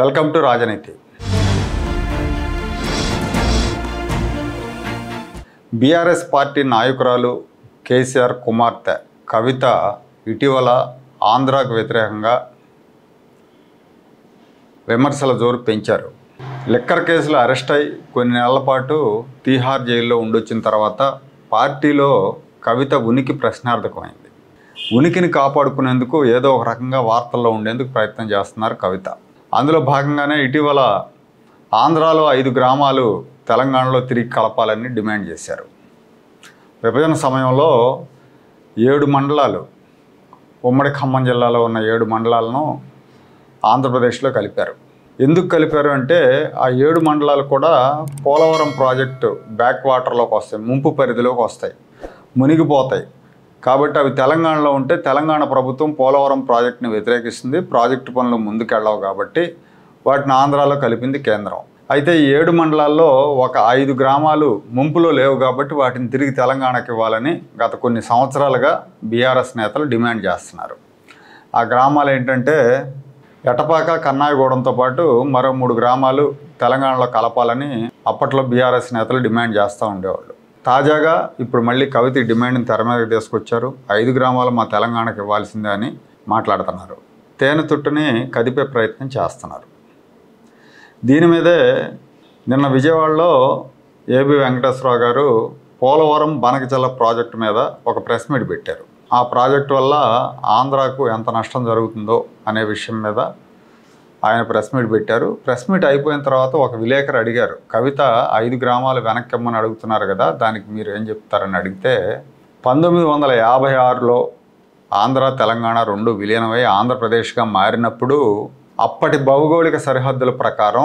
Welcome to రాజనీతి. BRS party నాయకురాలు కేసీఆర్ కుమార్తె కవిత ఇటీవల ఆంధ్రాకు వ్యతిరేకంగా విమర్శల జోరు పెంచారు. లిక్కర్ కేసులో అరెస్ట్ అయి కొన్ని నెలల పాటు తీహార్ జైల్లో ఉండొచ్చిన తర్వాత పార్టీలో కవిత ఉనికి ప్రశ్నార్థకమైంది. ఉనికిని కాపాడుకునేందుకు ఏదో ఒక రకంగా వార్తల్లో ఉండేందుకు ప్రయత్నం చేస్తున్నారు కవిత. అందులో భాగంగానే ఇటీవల ఆంధ్రాలో 5 గ్రామాలు తెలంగాణలో తిరిగి కలపాలని డిమాండ్ చేశారు. విభజన సమయంలో 7 మండలాలు, ఉమ్మడి ఖమ్మం జిల్లాలో ఉన్న 7 మండలాలను ఆంధ్రప్రదేశ్లో కలిపారు. ఎందుకు కలిపారు అంటే ఆ 7 మండలాలు కూడా పోలవరం ప్రాజెక్టు బ్యాక్ వాటర్లోకి వస్తాయి, ముంపు పరిధిలోకి వస్తాయి, మునిగిపోతాయి. కాబట్టి అవి తెలంగాణలో ఉంటే తెలంగాణ ప్రభుత్వం పోలవరం ప్రాజెక్టుని వ్యతిరేకిస్తుంది, ప్రాజెక్టు పనులు ముందుకెళ్ళవు. కాబట్టి వాటిని ఆంధ్రాలో కలిపింది కేంద్రం. అయితే ఈ 7 మండలాల్లో ఒక 5 గ్రామాలు ముంపులో లేవు కాబట్టి వాటిని తిరిగి తెలంగాణకి ఇవ్వాలని గత కొన్ని సంవత్సరాలుగా బీఆర్ఎస్ నేతలు డిమాండ్ చేస్తున్నారు. ఆ గ్రామాలు ఏంటంటే ఎటపాక, కన్నాయగూడెంతో పాటు మరో 3 గ్రామాలు తెలంగాణలో కలపాలని అప్పట్లో బీఆర్ఎస్ నేతలు డిమాండ్ చేస్తూ ఉండేవాళ్ళు. తాజాగా ఇప్పుడు మళ్ళీ కవిత డిమాండ్ని తెర మీదకి తీసుకొచ్చారు. 5 గ్రామాలు మా తెలంగాణకి ఇవ్వాల్సిందే అని మాట్లాడుతున్నారు. తేనె తుట్టుని కదిపే ప్రయత్నం చేస్తున్నారు. దీని మీదే నిన్న విజయవాడలో ఏబి వెంకటేశ్వరరావు గారు పోలవరం బనకచల్ల ప్రాజెక్టు మీద ఒక ప్రెస్ మీట్ పెట్టారు. ఆ ప్రాజెక్టు వల్ల ఆంధ్రాకు ఎంత నష్టం జరుగుతుందో అనే విషయం మీద ఆయన ప్రెస్ మీట్ పెట్టారు. ప్రెస్ మీట్ అయిపోయిన తర్వాత ఒక విలేకరు అడిగారు, కవిత 5 గ్రామాలు వెనక్కి ఇమ్మని అడుగుతున్నారు కదా, దానికి మీరు ఏం చెప్తారని అడిగితే 1956లో ఆంధ్ర తెలంగాణ 2 విలీనమై ఆంధ్రప్రదేశ్గా మారినప్పుడు అప్పటి భౌగోళిక సరిహద్దుల ప్రకారం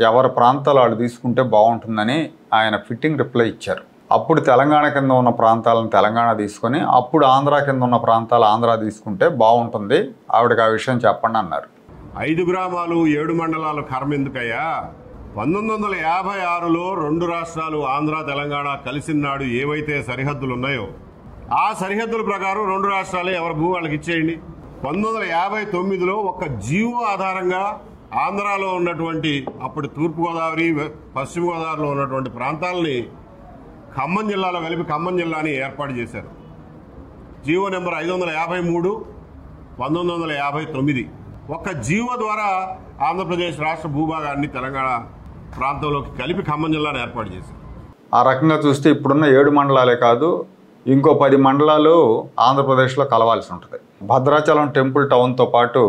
ఎవరి ప్రాంతాలు వాళ్ళు తీసుకుంటే బాగుంటుందని ఆయన ఫిట్టింగ్ రిప్లై ఇచ్చారు. అప్పుడు తెలంగాణ కింద ఉన్న ప్రాంతాలను తెలంగాణ తీసుకొని అప్పుడు ఆంధ్ర కింద ఉన్న ప్రాంతాలు ఆంధ్ర తీసుకుంటే బాగుంటుంది, ఆవిడకి ఆ విషయం చెప్పండి అన్నారు. 5 గ్రామాలు 7 మండలాలు కర్మ ఎందుకయ్యా? 1956లో 2 రాష్ట్రాలు ఆంధ్ర తెలంగాణ కలిసిన నాడు ఏవైతే సరిహద్దులు ఉన్నాయో ఆ సరిహద్దుల ప్రకారం 2 రాష్ట్రాలు ఎవరి భూ వాళ్ళకి ఇచ్చేయండి. 1959లో ఒక జీవో ఆధారంగా ఆంధ్రాలో ఉన్నటువంటి అప్పుడు తూర్పుగోదావరి, పశ్చిమ గోదావరిలో ఉన్నటువంటి ప్రాంతాలని ఖమ్మం జిల్లాలో కలిపి ఖమ్మం జిల్లాని ఏర్పాటు చేశారు. GO number 553 1959. ఒక్క జీవో ద్వారా ఆంధ్రప్రదేశ్ రాష్ట్ర భూభాగాన్ని తెలంగాణ ప్రాంతంలోకి కలిపి ఖమ్మం జిల్లాను ఏర్పాటు చేశారు. ఆ రకంగా చూస్తే ఇప్పుడున్న 7 మండలాలే కాదు, ఇంకో 10 మండలాలు ఆంధ్రప్రదేశ్లో కలవాల్సి ఉంటుంది. భద్రాచలం టెంపుల్ టౌన్తో పాటు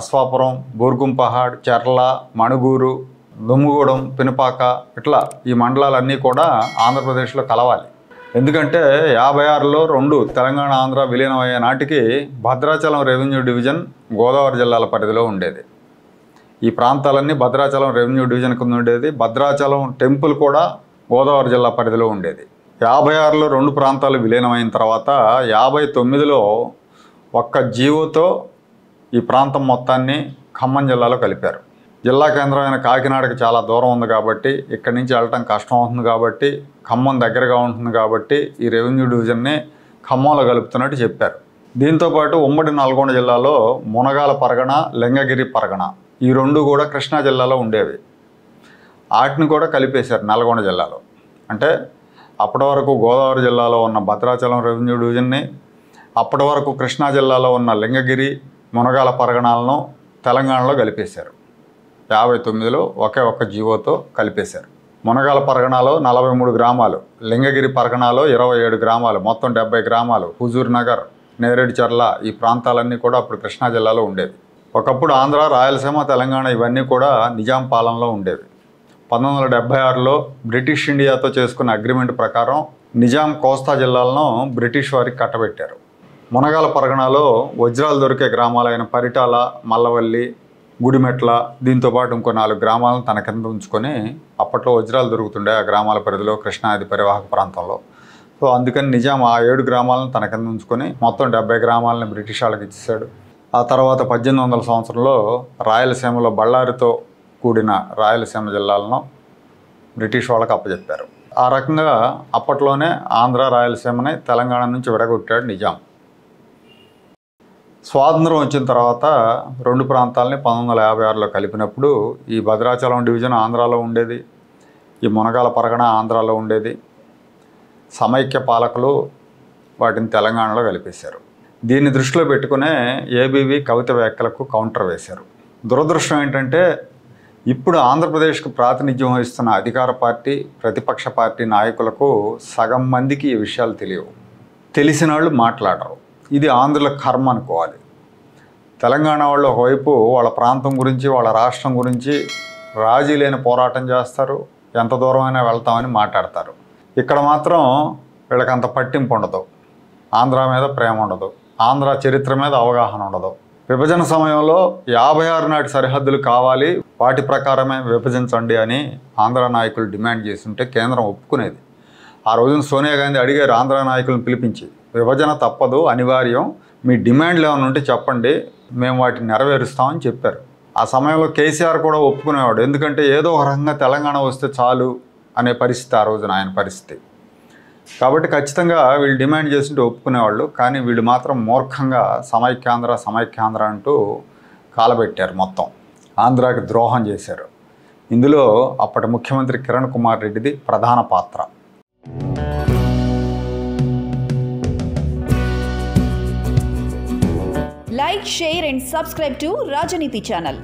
అశ్వాపురం, బూర్గుంపహాడ్, చెర్ల, మణుగూరు, దుమ్ముగూడెం, పినపాక ఇట్లా ఈ మండలాలన్నీ కూడా ఆంధ్రప్రదేశ్లో కలవాలి. ఎందుకంటే 56లో 2 తెలంగాణ ఆంధ్ర విలీనం అయ్యే నాటికి భద్రాచలం రెవెన్యూ డివిజన్ గోదావరి జిల్లాల పరిధిలో ఉండేది. ఈ ప్రాంతాలన్నీ భద్రాచలం రెవెన్యూ డివిజన్ కింద ఉండేది. భద్రాచలం టెంపుల్ కూడా గోదావరి జిల్లా పరిధిలో ఉండేది. 56లో 2 ప్రాంతాలు విలీనమైన తర్వాత 59లో ఒక్క జీవోతో ఈ ప్రాంతం మొత్తాన్ని ఖమ్మం జిల్లాలో కలిపారు. జిల్లా కేంద్రమైన కాకినాడకి చాలా దూరం ఉంది కాబట్టి ఇక్కడి నుంచి వెళ్ళటం కష్టం అవుతుంది కాబట్టి ఖమ్మం దగ్గరగా ఉంటుంది కాబట్టి ఈ రెవెన్యూ డివిజన్ని ఖమ్మంలో కలుపుతున్నట్టు చెప్పారు. దీంతోపాటు ఉమ్మడి నల్గొండ జిల్లాలో మునగాల పరగణ, లింగగిరి పరగణ ఈ 2 కూడా కృష్ణా జిల్లాలో ఉండేవి. వాటిని కూడా కలిపేశారు నల్గొండ జిల్లాలో. అంటే అప్పటి వరకు గోదావరి జిల్లాలో ఉన్న భద్రాచలం రెవెన్యూ డివిజన్ని, అప్పటి వరకు కృష్ణా జిల్లాలో ఉన్న లింగగిరి, మునగాల పరగణాలను తెలంగాణలో కలిపేశారు. 59లో ఒక్క జీవోతో కలిపేశారు. మునగాల పరగణాలో 43 గ్రామాలు, లింగగిరి పరగణాలో 27 గ్రామాలు, మొత్తం 70 గ్రామాలు, హుజూర్ నగర్, నేరేడు చర్ల ఈ ప్రాంతాలన్నీ కూడా అప్పుడు కృష్ణా జిల్లాలో ఉండేవి. ఒకప్పుడు ఆంధ్ర, రాయలసీమ, తెలంగాణ ఇవన్నీ కూడా నిజాం పాలనలో ఉండేవి. 1976లో బ్రిటిష్ ఇండియాతో చేసుకున్న అగ్రిమెంట్ ప్రకారం నిజాం కోస్తా జిల్లాలను బ్రిటిష్ వారికి కట్టబెట్టారు. మునగాల పరగణాలో వజ్రాలు దొరికే గ్రామాలైన పరిటాల, మల్లవల్లి, గుడిమెట్ల దీంతోపాటు ఇంకో 4 గ్రామాలను తన కింద ఉంచుకొని అప్పట్లో వజ్రాలు దొరుకుతుండే ఆ గ్రామాల పరిధిలో కృష్ణా నది పరివాహక ప్రాంతంలో. సో అందుకని నిజాం ఆ 7 గ్రామాలను తన కింద ఉంచుకొని మొత్తం 70 గ్రామాలను బ్రిటిష్ వాళ్ళకి ఇచ్చేశాడు. ఆ తర్వాత 1800 సంవత్సరంలో రాయలసీమలో బళ్ళారితో కూడిన రాయలసీమ జిల్లాలను బ్రిటిష్ వాళ్ళకి అప్పచెప్పారు. ఆ రకంగా అప్పట్లోనే ఆంధ్ర, రాయలసీమని తెలంగాణ నుంచి విడగొట్టాడు నిజాం. స్వాతంత్రం వచ్చిన తర్వాత రెండు ప్రాంతాలని 1956లో కలిపినప్పుడు ఈ భద్రాచలం డివిజన్ ఆంధ్రాలో ఉండేది, ఈ మునగాల పరగణ ఆంధ్రాలో ఉండేది. సమైక్య పాలకులు వాటిని తెలంగాణలో కలిపేశారు. దీన్ని దృష్టిలో పెట్టుకునే ఏబీవీ కవిత వ్యాఖ్యలకు కౌంటర్ వేశారు. దురదృష్టం ఏంటంటే ఇప్పుడు ఆంధ్రప్రదేశ్కు ప్రాతినిధ్యం వహిస్తున్న అధికార పార్టీ, ప్రతిపక్ష పార్టీ నాయకులకు సగం మందికి ఈ విషయాలు తెలియవు. తెలిసిన వాళ్ళు మాట్లాడరు. ఇది ఆంధ్రుల కర్మ అనుకోవాలి. తెలంగాణ వాళ్ళు ఒకవైపు వాళ్ళ ప్రాంతం గురించి, వాళ్ళ రాష్ట్రం గురించి రాజీ లేని పోరాటం చేస్తారు, ఎంత దూరమైనా వెళ్తామని మాట్లాడతారు. ఇక్కడ మాత్రం వీళ్ళకి అంత పట్టింపు ఉండదు, ఆంధ్ర మీద ప్రేమ ఉండదు, ఆంధ్ర చరిత్ర మీద అవగాహన ఉండదు. విభజన సమయంలో 56 నాటి సరిహద్దులు కావాలి, వాటి ప్రకారమే విభజించండి అని ఆంధ్ర నాయకులు డిమాండ్ చేస్తుంటే కేంద్రం ఒప్పుకునేది. ఆ రోజున సోనియా గాంధీ అడిగారు ఆంధ్ర నాయకులను పిలిపించి, విభజన తప్పదు, అనివార్యం, మీ డిమాండ్లు ఏమైనా ఉంటే చెప్పండి, మేము వాటిని నెరవేరుస్తామని చెప్పారు. ఆ సమయంలో కేసీఆర్ కూడా ఒప్పుకునేవాడు, ఎందుకంటే ఏదో ఒక రకంగా తెలంగాణ వస్తే చాలు అనే పరిస్థితి ఆ రోజున ఆయన పరిస్థితి. కాబట్టి ఖచ్చితంగా వీళ్ళు డిమాండ్ చేస్తుంటే ఒప్పుకునేవాళ్ళు. కానీ వీళ్ళు మాత్రం మూర్ఖంగా సమైక్యాంధ్ర అంటూ కాలబెట్టారు. మొత్తం ఆంధ్రాకి ద్రోహం చేశారు. ఇందులో అప్పటి ముఖ్యమంత్రి కిరణ్ కుమార్ రెడ్డిది ప్రధాన పాత్ర. Like, share and subscribe to Rajaniti channel.